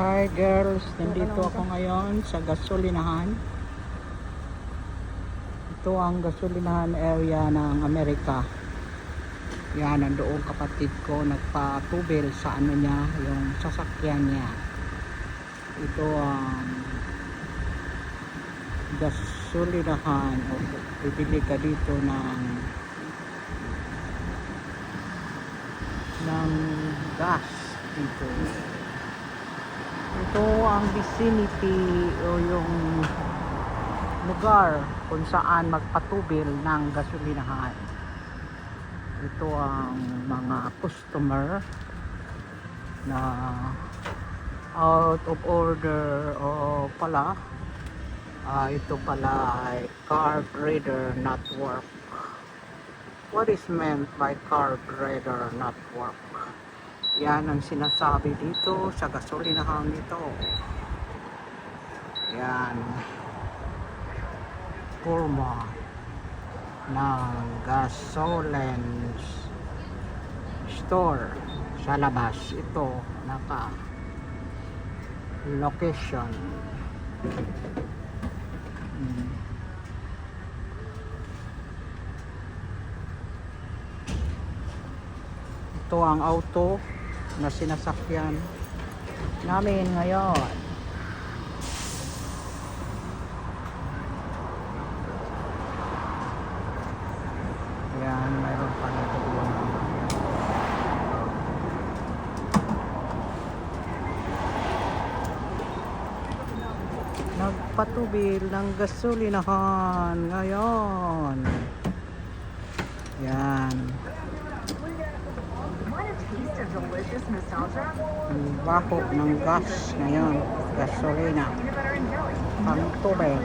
Hi girls, nandito ako ngayon sa gasolinahan. Ito ang gasolinahan area ng Amerika. Yan, nandoon kapatid ko nagpa-tubil sa ano niya, yung sasakyan niya. Ito ang gasolinahan. O, bibili ka dito ng gas dito. Ito ang vicinity o yung lugar kung saan magpatubil ng gasolinahan. Ito ang mga customer na out of order o pala. Ito pala ay carburetor not work. What is meant by carburetor not work? Yan ang sinasabi dito sa gasolinahan nito. Yan. Forma ng gasoline store sa labas. Ito naka location. Ito ang auto na sinasakyan namin ngayon. Ayan, mayroon pa na doon. Nagpatubil ng gasolinahan ngayon. Yan. Ang baho ng gas ngayon, gasolina, pang-tubig.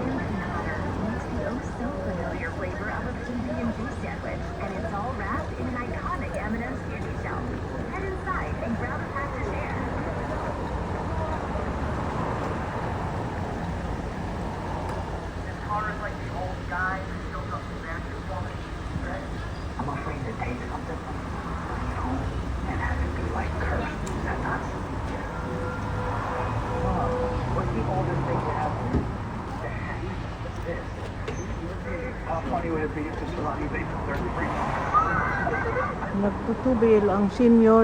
I'm afraid to taste something from home and have it be like cursed. Is that nuts? What's the oldest thing you have? What's this? How funny would it be if this was on eBay for $33? Nagtutubil ang senior